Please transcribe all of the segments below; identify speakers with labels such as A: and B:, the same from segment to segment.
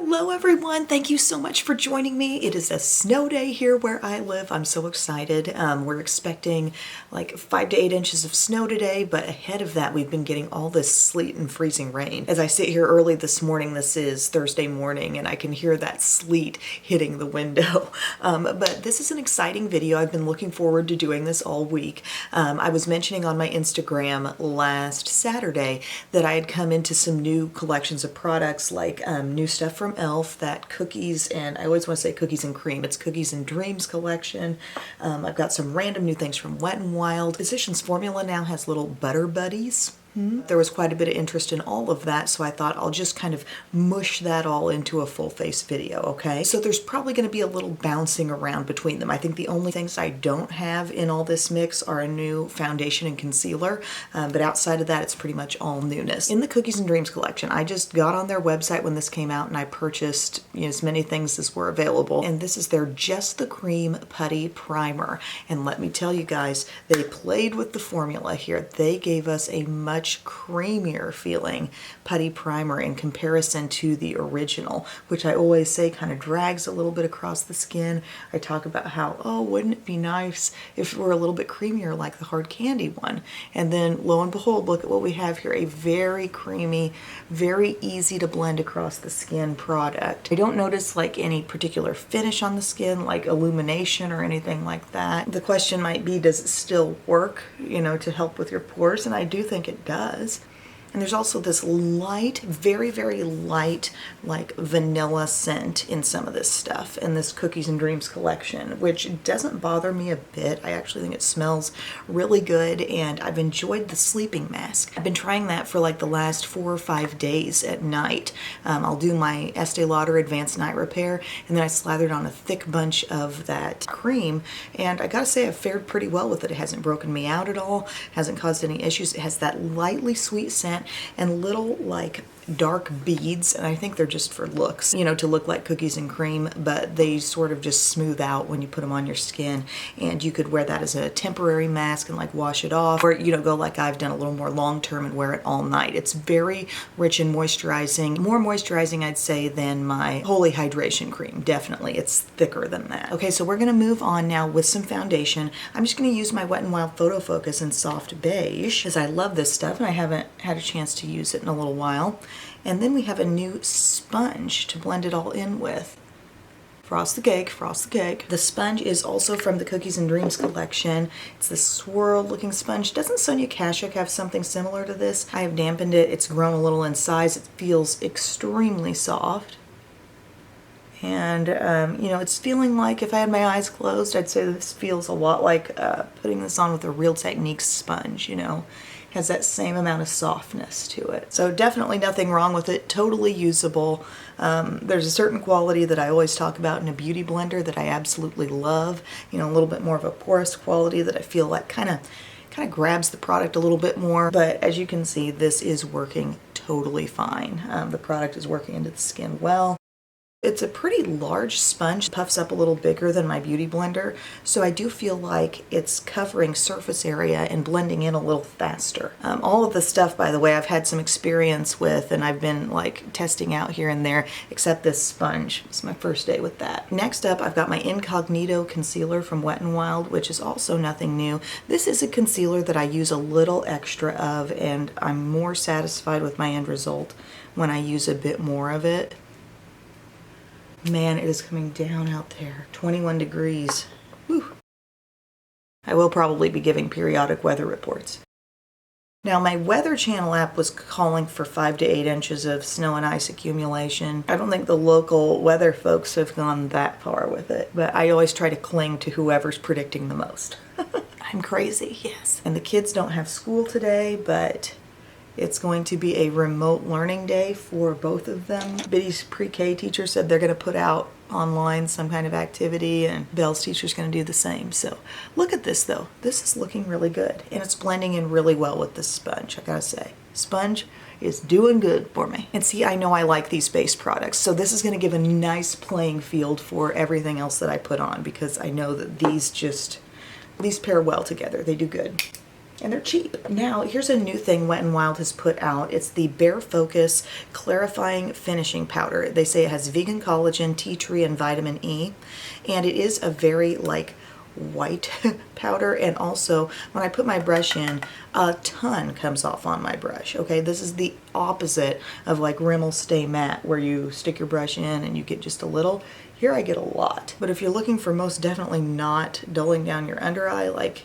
A: Hello everyone, thank you so much for joining me. It is a snow day here where I live. I'm so excited. We're expecting like 5 to 8 inches of snow today, but ahead of that we've been getting all this sleet and freezing rain. As I sit here early this morning, this is Thursday morning, and I can hear that sleet hitting the window. But this is an exciting video. I've been looking forward to doing this all week. I was mentioning on my Instagram last Saturday that I had come into some new collections of products, like new stuff from e.l.f., that cookies, and I always want to say cookies and cream. It's Cookies and Dreams collection. I've got some random new things from Wet n Wild. Physicians Formula now has little butter buddies. There was quite a bit of interest in all of that, so I thought I'll just kind of mush that all into a full face video, okay? So there's probably going to be a little bouncing around between them. I think the only things I don't have in all this mix are a new foundation and concealer, but outside of that, it's pretty much all newness. In the Cookies and Dreams collection, I just got on their website when this came out and I purchased as many things as were available, and this is their Just the Cream Putty Primer. And let me tell you guys, they played with the formula here. They gave us a much creamier feeling putty primer in comparison to the original, which I always say kind of drags a little bit across the skin. I talk about how, oh, wouldn't it be nice if it were a little bit creamier like the hard candy one? And then lo and behold, look at what we have here, a very creamy, very easy to blend across the skin product. I don't notice like any particular finish on the skin, like illumination or anything like that. The question might be, does it still work, to help with your pores? And I do think it does. And there's also this light, very, very light, like vanilla scent in some of this stuff in this Cookies and Dreams collection, which doesn't bother me a bit. I actually think it smells really good, and I've enjoyed the sleeping mask. I've been trying that for like the last 4 or 5 days at night. I'll do my Estee Lauder Advanced Night Repair, and then I slathered on a thick bunch of that cream, and I gotta say I've fared pretty well with it. It hasn't broken me out at all, hasn't caused any issues. It has that lightly sweet scent and little like dark beads, and I think they're just for looks, to look like cookies and cream, but they sort of just smooth out when you put them on your skin, and you could wear that as a temporary mask and like wash it off, or go like I've done a little more long term and wear it all night. It's very rich and moisturizing, more moisturizing I'd say than my Holy Hydration cream. Definitely, it's thicker than that. Okay, so we're gonna move on now with some foundation. I'm just gonna use my Wet n Wild Photo Focus in Soft Beige, because I love this stuff and I haven't had a chance to use it in a little while. And then we have a new sponge to blend it all in with. Frost the cake, frost the cake. The sponge is also from the Cookies and Dreams collection. It's this swirl looking sponge. Doesn't Sonia Kashuk have something similar to this? I have dampened it. It's grown a little in size. It feels extremely soft. And, it's feeling like if I had my eyes closed, I'd say this feels a lot like putting this on with a Real Techniques sponge, Has that same amount of softness to it. So definitely nothing wrong with it, totally usable. There's a certain quality that I always talk about in a beauty blender that I absolutely love, a little bit more of a porous quality that I feel like kind of grabs the product a little bit more. But as you can see, this is working totally fine. The product is working into the skin well. It's a pretty large sponge, puffs up a little bigger than my beauty blender, so I do feel like it's covering surface area and blending in a little faster. All of the stuff, by the way, I've had some experience with and I've been like testing out here and there, except this sponge. It's my first day with that. Next up, I've got my Incognito Concealer from Wet n Wild, which is also nothing new. This is a concealer that I use a little extra of, and I'm more satisfied with my end result when I use a bit more of it. Man, it is coming down out there. 21 degrees. Whew. I will probably be giving periodic weather reports. Now, my Weather Channel app was calling for 5 to 8 inches of snow and ice accumulation. I don't think the local weather folks have gone that far with it, but I always try to cling to whoever's predicting the most. I'm crazy, yes. And the kids don't have school today, but it's going to be a remote learning day for both of them. Biddy's pre-K teacher said they're going to put out online some kind of activity, and Belle's teacher's going to do the same. So look at this though. This is looking really good, and it's blending in really well with this sponge, I gotta say. Sponge is doing good for me. And see, I know I like these base products, so this is going to give a nice playing field for everything else that I put on, because I know that these pair well together. They do good. and they're cheap. Now, here's a new thing Wet n Wild has put out. It's the Bare Focus Clarifying Finishing Powder. They say it has vegan collagen, tea tree, and vitamin E, and it is a very like white powder, and also when I put my brush in, a ton comes off on my brush. Okay, this is the opposite of like Rimmel Stay Matte where you stick your brush in and you get just a little. Here I get a lot. But if you're looking for most definitely not dulling down your under eye, like,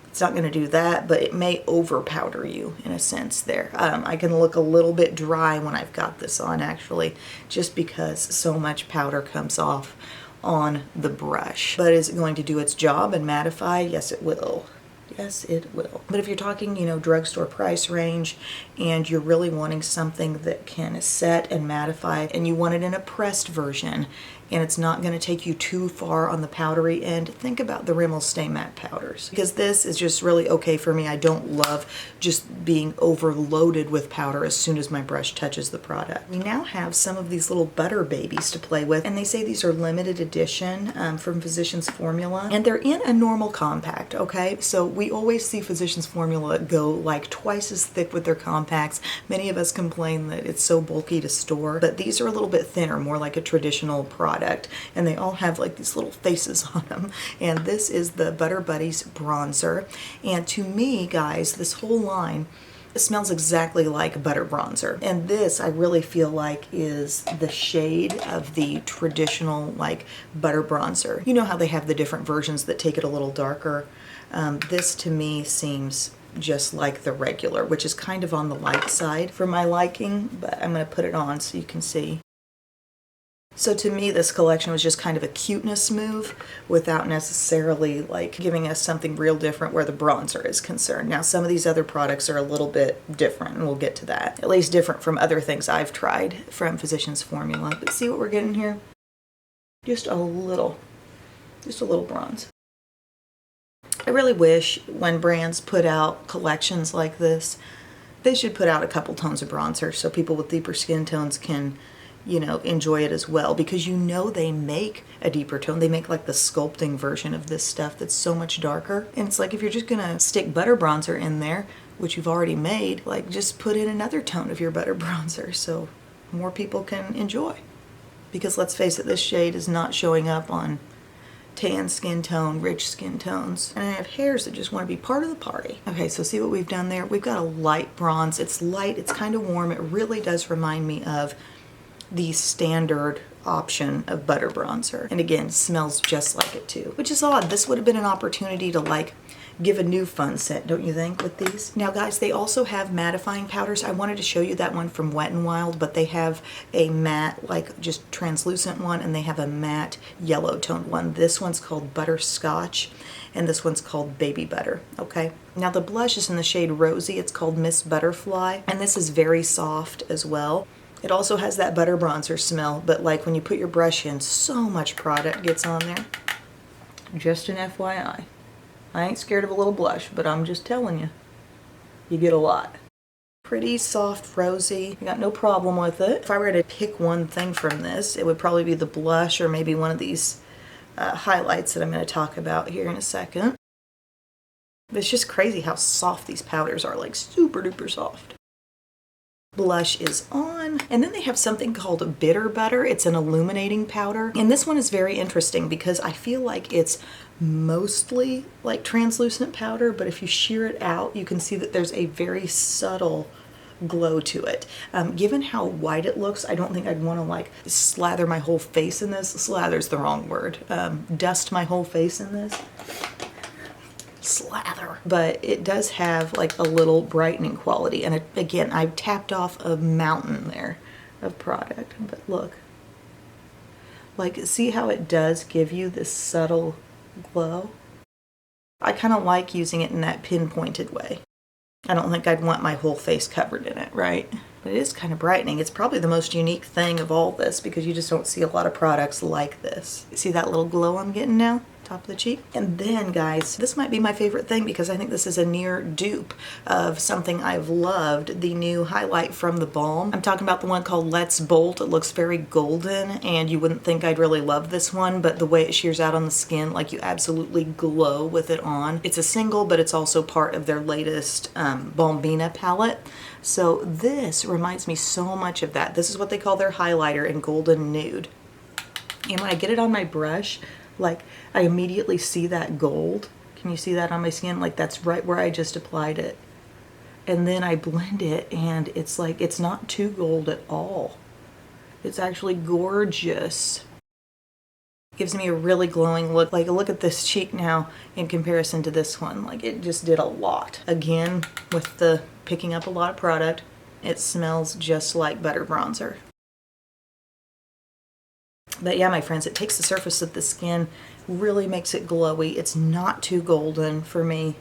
A: it's not going to do that, but it may over powder you in a sense there. I can look a little bit dry when I've got this on actually, just because so much powder comes off on the brush. But is it going to do its job and mattify? Yes, it will. Yes, it will. But if you're talking, you know, drugstore price range and you're really wanting something that can set and mattify, and you want it in a pressed version, and it's not going to take you too far on the powdery end, think about the Rimmel Stay Matte powders. Because this is just really okay for me. I don't love just being overloaded with powder as soon as my brush touches the product. We now have some of these little butter babies to play with, and they say these are limited edition from Physicians Formula, and they're in a normal compact, okay? So we always see Physicians Formula go like twice as thick with their compacts. Many of us complain that it's so bulky to store, but these are a little bit thinner, more like a traditional product. And they all have like these little faces on them. And this is the Butter Buddies bronzer. And to me, guys, this whole line, it smells exactly like butter bronzer. And this, I really feel like, is the shade of the traditional like butter bronzer. You know how they have the different versions that take it a little darker? This to me seems just like the regular, which is kind of on the light side for my liking, but I'm going to put it on so you can see. So to me, this collection was just kind of a cuteness move without necessarily like giving us something real different where the bronzer is concerned. Now, some of these other products are a little bit different, and we'll get to that. At least different from other things I've tried from Physicians Formula. But see what we're getting here? Just a little bronze. I really wish when brands put out collections like this, they should put out a couple tones of bronzer so people with deeper skin tones can, you know, enjoy it as well, because you know they make a deeper tone. They make like the sculpting version of this stuff that's so much darker. And it's like if you're just gonna stick butter bronzer in there, which you've already made, like just put in another tone of your butter bronzer so more people can enjoy. Because let's face it, this shade is not showing up on tan skin tone, rich skin tones. And I have hairs that just want to be part of the party. Okay, so see what we've done there? We've got a light bronze. It's light, it's kind of warm. It really does remind me of the standard option of butter bronzer. And again, smells just like it too, which is odd. This would have been an opportunity to like give a new fun set, don't you think, with these? Now guys, they also have mattifying powders. I wanted to show you that one from Wet n Wild, but they have a matte, like just translucent one, and they have a matte yellow toned one. This one's called Butterscotch, and this one's called Baby Butter, okay? Now the blush is in the shade Rosy. It's called Miss Butterfly, and this is very soft as well. It also has that butter bronzer smell, but like when you put your brush in, so much product gets on there. Just an FYI. I ain't scared of a little blush, but I'm just telling you, you get a lot. Pretty soft, rosy. I got no problem with it. If I were to pick one thing from this, it would probably be the blush or maybe one of these highlights that I'm going to talk about here in a second. But it's just crazy how soft these powders are, like super duper soft. Blush is on, and then they have something called Bitter Butter. It's an illuminating powder, and this one is very interesting because I feel like it's mostly like translucent powder, but if you shear it out, you can see that there's a very subtle glow to it. Given how white it looks, I don't think I'd want to like slather my whole face in this. Slather's the wrong word. Dust my whole face in this. Slather. But it does have like a little brightening quality, and again, I've tapped off a mountain there of product, but look, like, see how it does give you this subtle glow? I kind of like using it in that pinpointed way. I don't think I'd want my whole face covered in it, right? But it is kind of brightening. It's probably the most unique thing of all this because you just don't see a lot of products like this. See that little glow I'm getting now? top of the cheek. And then, guys, this might be my favorite thing because I think this is a near dupe of something I've loved, the new highlight from the balm. I'm talking about the one called Let's Bolt. It looks very golden, and you wouldn't think I'd really love this one, but the way it shears out on the skin, like you absolutely glow with it on. It's a single, but it's also part of their latest Balmina palette. So this reminds me so much of that. This is what they call their highlighter in Golden Nude. And when I get it on my brush, like I immediately see that gold. Can you see that on my skin? Like that's right where I just applied it. And then I blend it and it's like, it's not too gold at all. It's actually gorgeous. Gives me a really glowing look. Like look at this cheek now in comparison to this one. Like it just did a lot. Again, with the picking up a lot of product, it smells just like butter bronzer. But yeah, my friends, it takes the surface of the skin, really makes it glowy. It's not too golden for me.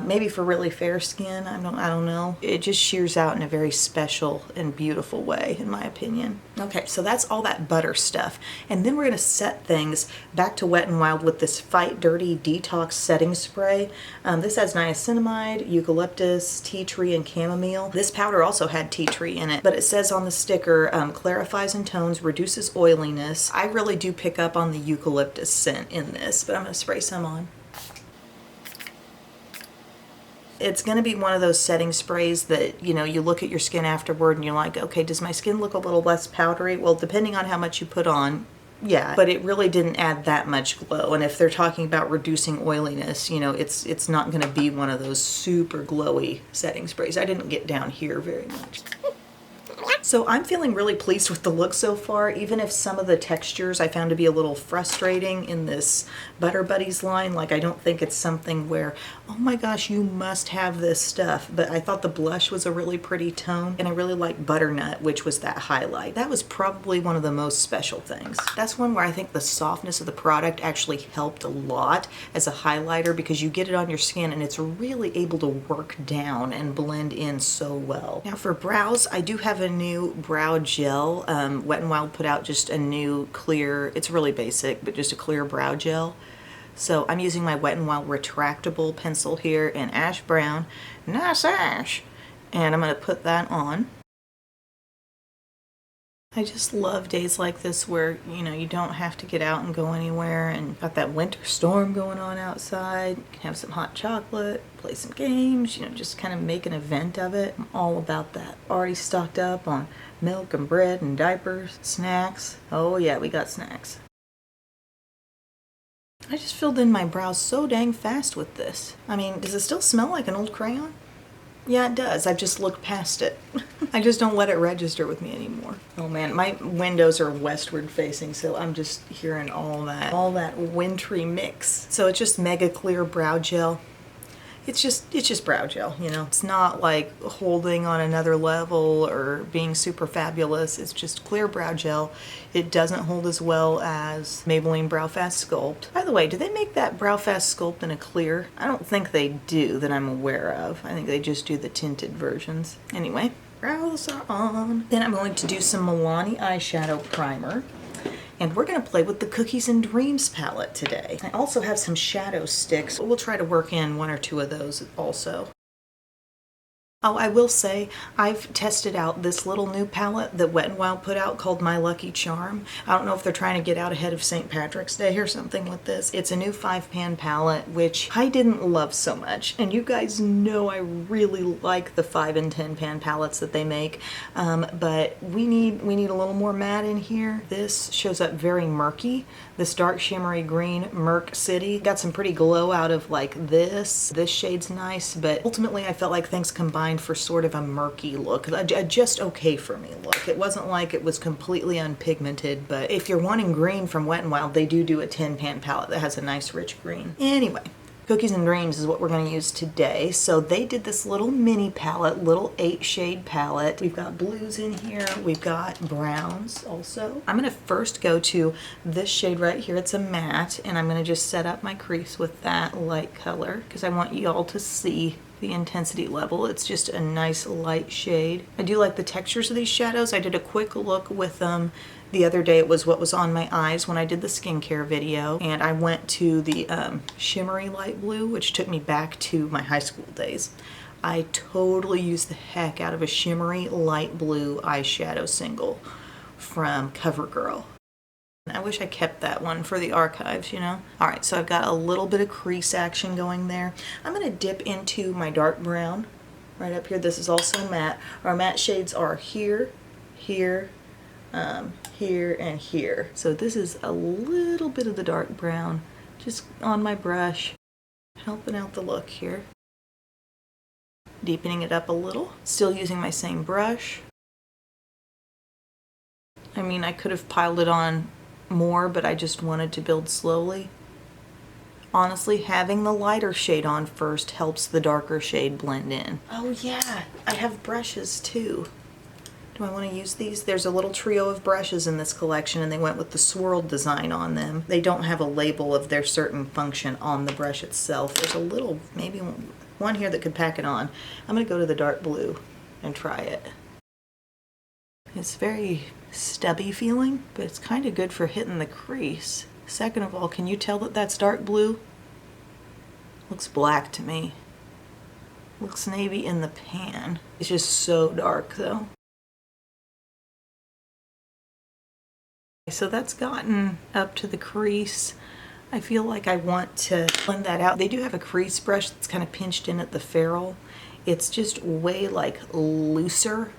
A: Maybe for really fair skin, I don't know. It just shears out in a very special and beautiful way, in my opinion. Okay, so that's all that butter stuff. And then we're gonna set things back to Wet n Wild with this Fight Dirty Detox Setting Spray. This has niacinamide, eucalyptus, tea tree, and chamomile. This powder also had tea tree in it, but it says on the sticker, clarifies and tones, reduces oiliness. I really do pick up on the eucalyptus scent in this, but I'm gonna spray some on. It's going to be one of those setting sprays that, you know, you look at your skin afterward and you're like, okay, does my skin look a little less powdery? Well, depending on how much you put on, yeah, but it really didn't add that much glow. And if they're talking about reducing oiliness, you know, it's not going to be one of those super glowy setting sprays. I didn't get down here very much. So I'm feeling really pleased with the look so far, even if some of the textures I found to be a little frustrating in this Butter Buddies line. Like I don't think it's something where, oh my gosh, you must have this stuff. But I thought the blush was a really pretty tone, and I really like Butternut, which was that highlight. That was probably one of the most special things. That's one where I think the softness of the product actually helped a lot as a highlighter because you get it on your skin and it's really able to work down and blend in so well. Now for brows, I do have a new brow gel. Wet n Wild put out just a new clear, it's really basic, but just a clear brow gel. So I'm using my Wet n Wild retractable pencil here in ash brown, nice ash, and I'm going to put that on. I just love days like this where, you know, you don't have to get out and go anywhere and got that winter storm going on outside. You can have some hot chocolate, play some games, you know, just kind of make an event of it. I'm all about that. Already stocked up on milk and bread and diapers, snacks. Oh yeah, we got snacks. I just filled in my brows so dang fast with this. I mean, does it still smell like an old crayon? Yeah, it does. I've just looked past it. I just don't let it register with me anymore. Oh man, my windows are westward facing, so I'm just hearing all that wintry mix. So it's just mega clear brow gel. It's just brow gel, you know. It's not like holding on another level or being super fabulous. It's just clear brow gel. It doesn't hold as well as Maybelline Brow Fast Sculpt. By the way, do they make that Brow Fast Sculpt in a clear? I don't think they do that I'm aware of. I think they just do the tinted versions. Anyway, brows are on. Then I'm going to do some Milani Eyeshadow Primer. And we're going to play with the Cookies and Dreams palette today. I also have some shadow sticks. We'll try to work in one or two of those also. Oh, I will say, I've tested out this little new palette that Wet n Wild put out called My Lucky Charm. I don't know if they're trying to get out ahead of St. Patrick's Day or something with this. It's a new 5-pan palette, which I didn't love so much. And you guys know I really like the 5 and 10 pan palettes that they make. But we need a little more matte in here. This shows up very murky. This dark shimmery green, Merc City. Got some pretty glow out of like this. This shade's nice, but ultimately I felt like things combined for sort of a murky look, a just okay for me look. It wasn't like it was completely unpigmented, but if you're wanting green from Wet n Wild, they do a 10-pan palette that has a nice rich green. Anyway, Cookies and Dreams is what we're going to use today. So they did this little mini palette, little 8-shade palette. We've got blues in here. We've got browns also. I'm going to first go to this shade right here. It's a matte, and I'm going to just set up my crease with that light color because I want you all to see the intensity level. It's just a nice light shade. I do like the textures of these shadows. I did a quick look with them The other day it was what was on my eyes when I did the skincare video, and I went to the shimmery light blue, which took me back to my high school days. I totally used the heck out of a shimmery light blue eyeshadow single from CoverGirl. I wish I kept that one for the archives, you know? Alright, so I've got a little bit of crease action going there. I'm going to dip into my dark brown right up here. This is also matte. Our matte shades are here, here, here, and here. So this is a little bit of the dark brown just on my brush, helping out the look here. Deepening it up a little. Still using my same brush. I mean, I could have piled it on more, but I just wanted to build slowly. Honestly, having the lighter shade on first helps the darker shade blend in. Oh yeah, I have brushes too. Do I want to use these? There's a little trio of brushes in this collection, and they went with the swirled design on them. They don't have a label of their certain function on the brush itself. There's a little, maybe one here that could pack it on. I'm going to go to the dark blue and try it. It's very stubby feeling, but it's kind of good for hitting the crease. Second of all, can you tell that that's dark blue? Looks black to me. Looks navy in the pan. It's just so dark though. So that's gotten up to the crease. I feel like I want to blend that out. They do have a crease brush that's kind of pinched in at the ferrule. It's just way like looser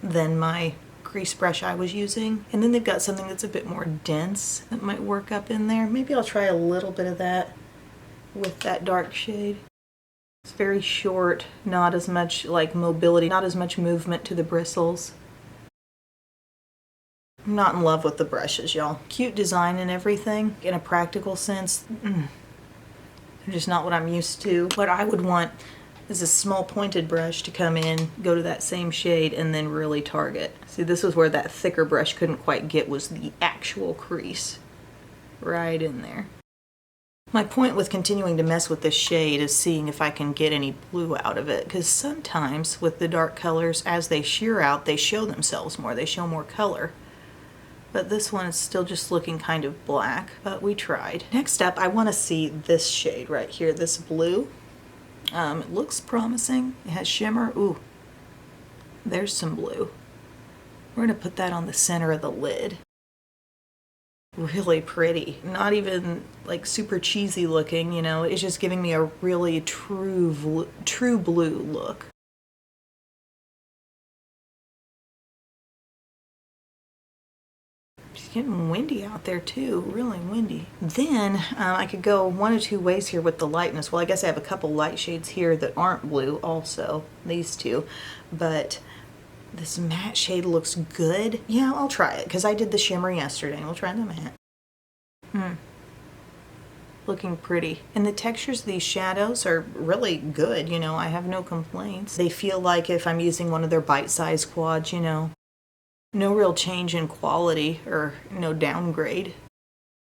A: than my crease brush I was using. And then they've got something that's a bit more dense that might work up in there. Maybe I'll try a little bit of that with that dark shade. It's very short, not as much like mobility, not as much movement to the bristles. I'm not in love with the brushes, y'all. Cute design and everything, in a practical sense, they're just not what I'm used to. What I would want is a small pointed brush to come in, go to that same shade, and then really target. See, this was where that thicker brush couldn't quite get, was the actual crease right in there. My point with continuing to mess with this shade is seeing if I can get any blue out of it, because sometimes with the dark colors, as they sheer out, they show themselves more, they show more color. But this one is still just looking kind of black, but we tried. Next up, I want to see this shade right here, this blue. It looks promising. It has shimmer. Ooh, there's some blue. We're going to put that on the center of the lid. Really pretty. Not even like super cheesy looking, you know. It's just giving me a really true blue look. It's getting windy out there too, really windy. Then I could go one of two ways here with the lightness. Well, I guess I have a couple light shades here that aren't blue also, these two, but this matte shade looks good. Yeah, I'll try it because I did the shimmer yesterday. We'll try the matte. Looking pretty. And the textures of these shadows are really good, you know, I have no complaints. They feel like if I'm using one of their bite-sized quads, you know. No real change in quality or no downgrade.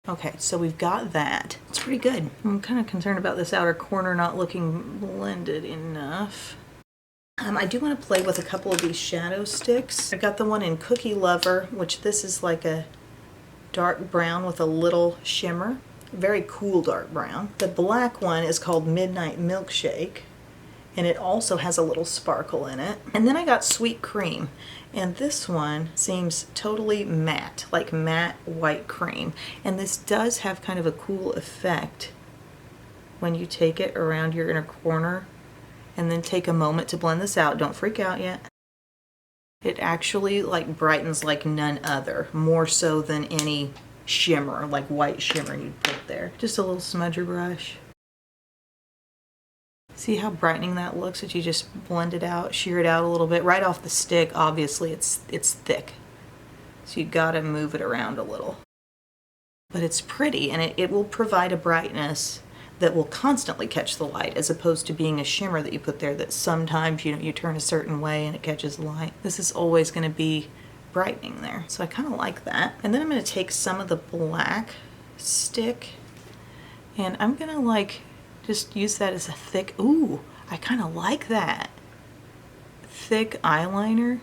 A: Okay, so we've got that. It's pretty good. I'm kind of concerned about this outer corner not looking blended enough. I do want to play with a couple of these shadow sticks. I've got the one in Cookie Lover, which this is like a dark brown with a little shimmer. Very cool dark brown. The black one is called Midnight Milkshake, and it also has a little sparkle in it. And then I got Sweet Cream. And this one seems totally matte, like matte white cream. And this does have kind of a cool effect when you take it around your inner corner and then take a moment to blend this out. Don't freak out yet. It actually like brightens like none other, more so than any shimmer, like white shimmer you'd put there. Just a little smudger brush. See how brightening that looks if you just blend it out, shear it out a little bit. Right off the stick, obviously it's thick. So you gotta move it around a little. But it's pretty, and it will provide a brightness that will constantly catch the light, as opposed to being a shimmer that you put there that sometimes you turn a certain way and it catches the light. This is always gonna be brightening there. So I kinda like that. And then I'm gonna take some of the black stick, and I'm gonna like just use that as a thick, ooh, I kind of like that. Thick eyeliner.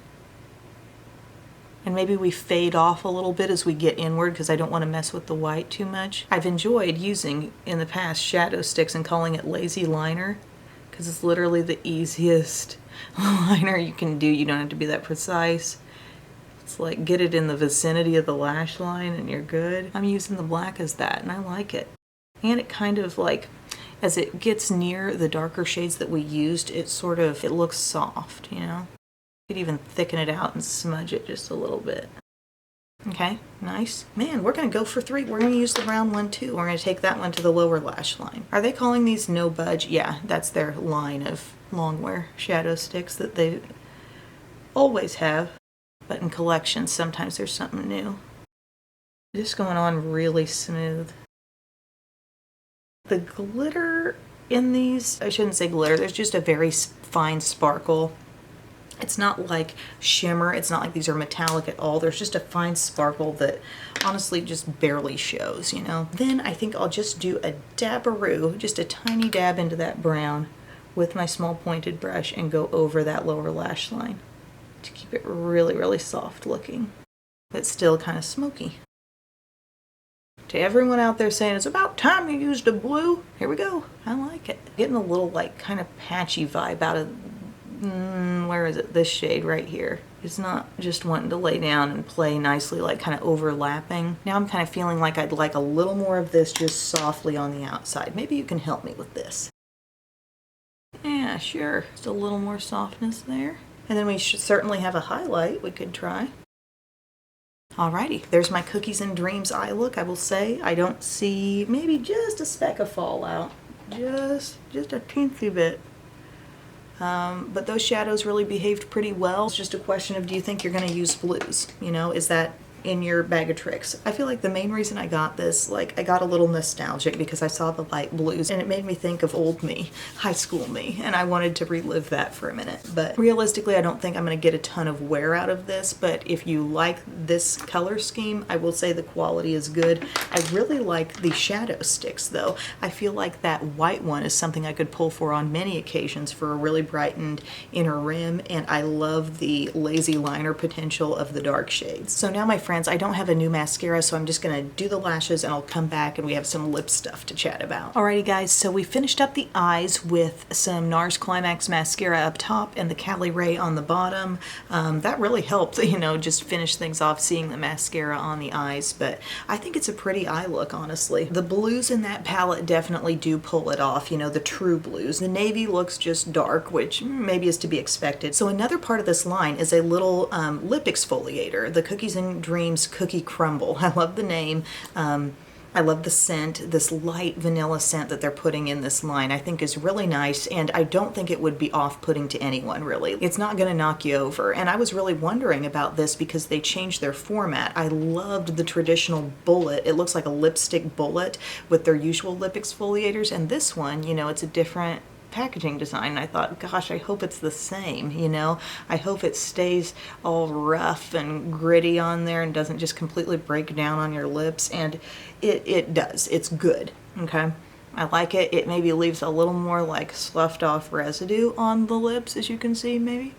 A: And maybe we fade off a little bit as we get inward because I don't want to mess with the white too much. I've enjoyed using in the past shadow sticks and calling it lazy liner because it's literally the easiest liner you can do. You don't have to be that precise. It's like get it in the vicinity of the lash line and you're good. I'm using the black as that and I like it. And it kind of like, as it gets near the darker shades that we used, it looks soft, you know? You could even thicken it out and smudge it just a little bit. Okay, nice. Man, we're gonna go for 3. We're gonna use the round one too. We're gonna take that one to the lower lash line. Are they calling these No Budge? Yeah, that's their line of longwear shadow sticks that they always have. But in collections, sometimes there's something new. Just going on really smooth. The glitter in these, I shouldn't say glitter, there's just a very fine sparkle. It's not like shimmer, it's not like these are metallic at all. There's just a fine sparkle that honestly just barely shows, you know? Then I think I'll just do a dabberoo, just a tiny dab into that brown with my small pointed brush and go over that lower lash line to keep it really, really soft looking, but still kind of smoky. To everyone out there saying it's about time you used a blue, here we go. I like it. Getting a little like kind of patchy vibe out of, where is it? This shade right here. It's not just wanting to lay down and play nicely, like kind of overlapping. Now I'm kind of feeling like I'd like a little more of this just softly on the outside. Maybe you can help me with this. Yeah, sure. Just a little more softness there. And then we should certainly have a highlight we could try. Alrighty, there's my Cookies and Dreams eye look. I will say I don't see maybe just a speck of fallout. Just a teensy bit. But those shadows really behaved pretty well. It's just a question of, do you think you're going to use blues? You know, is that in your bag of tricks? I feel like the main reason I got this, like I got a little nostalgic because I saw the light blues and it made me think of old me, high school me, and I wanted to relive that for a minute. But realistically, I don't think I'm going to get a ton of wear out of this, but if you like this color scheme, I will say the quality is good. I really like the shadow sticks though. I feel like that white one is something I could pull for on many occasions for a really brightened inner rim, and I love the lazy liner potential of the dark shades. So now my friends, I don't have a new mascara, so I'm just gonna do the lashes and I'll come back and we have some lip stuff to chat about. Alrighty guys, so we finished up the eyes with some NARS Climax mascara up top and the Cali Ray on the bottom. That really helped, you know, just finish things off seeing the mascara on the eyes, but I think it's a pretty eye look, honestly. The blues in that palette definitely do pull it off, you know, the true blues. The navy looks just dark, which maybe is to be expected. So another part of this line is a little lip exfoliator, the Cookies and Dreams Cookie Crumble. I love the name. I love the scent. This light vanilla scent that they're putting in this line I think is really nice, and I don't think it would be off-putting to anyone, really. It's not going to knock you over, and I was really wondering about this because they changed their format. I loved the traditional bullet. It looks like a lipstick bullet with their usual lip exfoliators, and this one, you know, it's a different packaging design. I thought, gosh, I hope it's the same, you know? I hope it stays all rough and gritty on there and doesn't just completely break down on your lips, and it does. It's good, okay? I like it. It maybe leaves a little more like sloughed off residue on the lips, as you can see, maybe,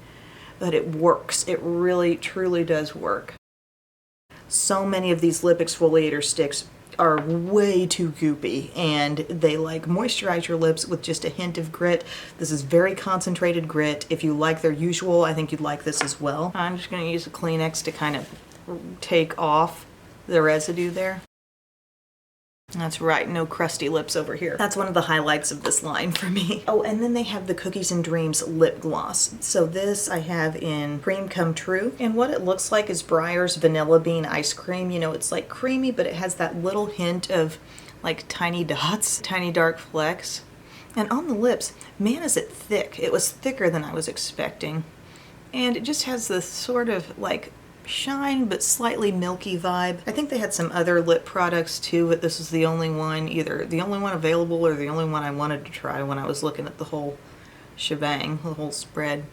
A: but it works. It really, truly does work. So many of these lip exfoliator sticks are way too goopy, and they like moisturize your lips with just a hint of grit. This is very concentrated grit. If you like their usual, I think you'd like this as well. I'm just going to use a Kleenex to kind of take off the residue there. That's right, no crusty lips over here. That's one of the highlights of this line for me. Oh, and then they have the Cookies and Dreams lip gloss. So this I have in Cream Come True, and what it looks like is Breyer's Vanilla Bean Ice Cream. You know, it's like creamy, but it has that little hint of like tiny dots, tiny dark flecks. And on the lips, man, is it thick. It was thicker than I was expecting. And it just has this sort of like shine but slightly milky vibe. I think they had some other lip products too, but this was the only one, either the only one available or the only one I wanted to try when I was looking at the whole shebang, the whole spread.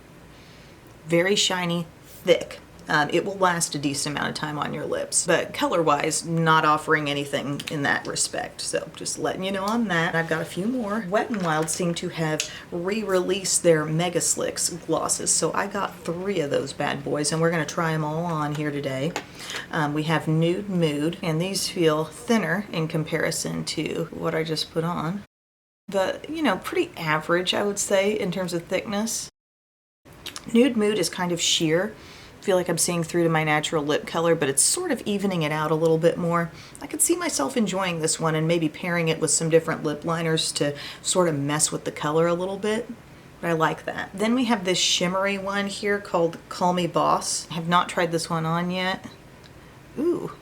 A: Very shiny, thick. it will last a decent amount of time on your lips. But color-wise, not offering anything in that respect. So just letting you know on that. I've got a few more. Wet n Wild seem to have re-released their Mega Slicks glosses. So I got 3 of those bad boys, and we're going to try them all on here today. We have Nude Mood, and these feel thinner in comparison to what I just put on. But, you know, pretty average, I would say, in terms of thickness. Nude Mood is kind of sheer. I feel like I'm seeing through to my natural lip color, but it's sort of evening it out a little bit more. I could see myself enjoying this one and maybe pairing it with some different lip liners to sort of mess with the color a little bit. But I like that. Then we have this shimmery one here called Call Me Boss. I have not tried this one on yet. Ooh.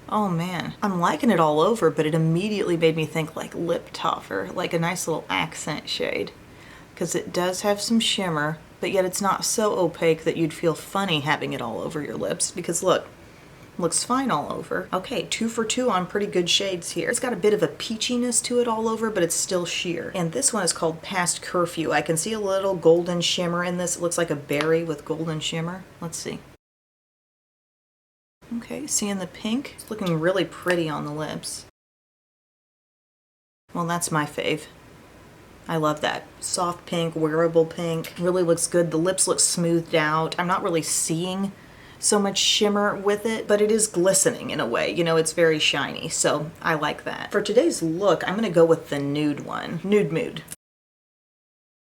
A: Oh man, I'm liking it all over, but it immediately made me think like lip toffer, like a nice little accent shade. Because it does have some shimmer, but yet it's not so opaque that you'd feel funny having it all over your lips. Because look, looks fine all over. Okay, 2 for 2 on pretty good shades here. It's got a bit of a peachiness to it all over, but it's still sheer. And this one is called Past Curfew. I can see a little golden shimmer in this. It looks like a berry with golden shimmer. Let's see. Okay, seeing the pink? It's looking really pretty on the lips. Well, that's my fave. I love that. Soft pink, wearable pink. Really looks good. The lips look smoothed out. I'm not really seeing so much shimmer with it, but it is glistening in a way. You know, it's very shiny, so I like that. For today's look, I'm gonna go with the nude one. Nude Mood.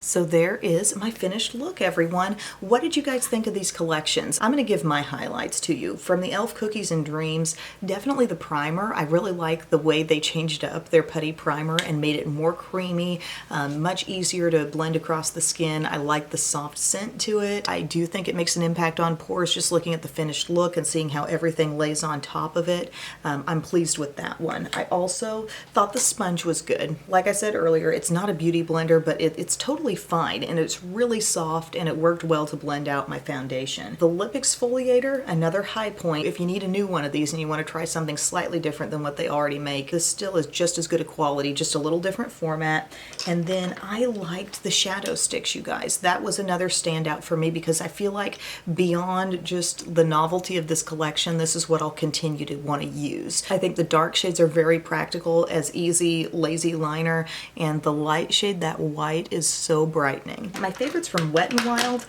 A: So there is my finished look, everyone. What did you guys think of these collections? I'm going to give my highlights to you. From the e.l.f. Cookies and Dreams, definitely the primer. I really like the way they changed up their Putty primer and made it more creamy, much easier to blend across the skin. I like the soft scent to it. I do think it makes an impact on pores just looking at the finished look and seeing how everything lays on top of it. I'm pleased with that one. I also thought the sponge was good. Like I said earlier, it's not a beauty blender, but it's totally fine, and it's really soft, and it worked well to blend out my foundation. The lip exfoliator, another high point. If you need a new one of these and you want to try something slightly different than what they already make, this still is just as good a quality, just a little different format. And then I liked the shadow sticks, you guys. That was another standout for me because I feel like beyond just the novelty of this collection, this is what I'll continue to want to use. I think the dark shades are very practical as easy, lazy liner, and the light shade, that white, is so brightening. My favorites from Wet n Wild,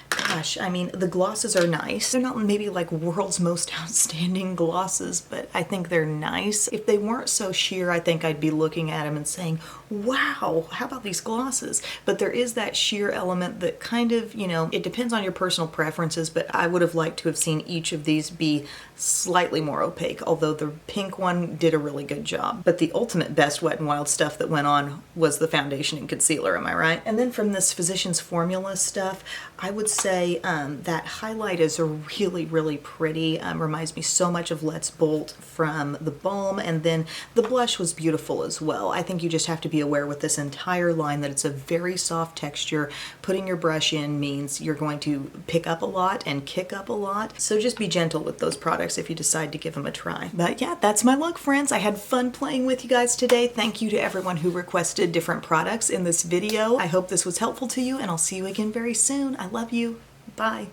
A: gosh, I mean, the glosses are nice. They're not maybe like world's most outstanding glosses, but I think they're nice. If they weren't so sheer, I think I'd be looking at them and saying, wow, how about these glosses? But there is that sheer element that kind of, you know, it depends on your personal preferences, but I would have liked to have seen each of these be slightly more opaque, although the pink one did a really good job. But the ultimate best Wet n Wild stuff that went on was the foundation and concealer, am I right? And then from this Physicians Formula stuff, I would say that highlight is really, really pretty. Reminds me so much of Let's Bolt from the balm, and then the blush was beautiful as well. I think you just have to be aware with this entire line that it's a very soft texture. Putting your brush in means you're going to pick up a lot and kick up a lot, so just be gentle with those products if you decide to give them a try. But yeah, that's my look, friends. I had fun playing with you guys today. Thank you to everyone who requested different products in this video. I hope this was helpful to you, and I'll see you again very soon. I love you. Bye.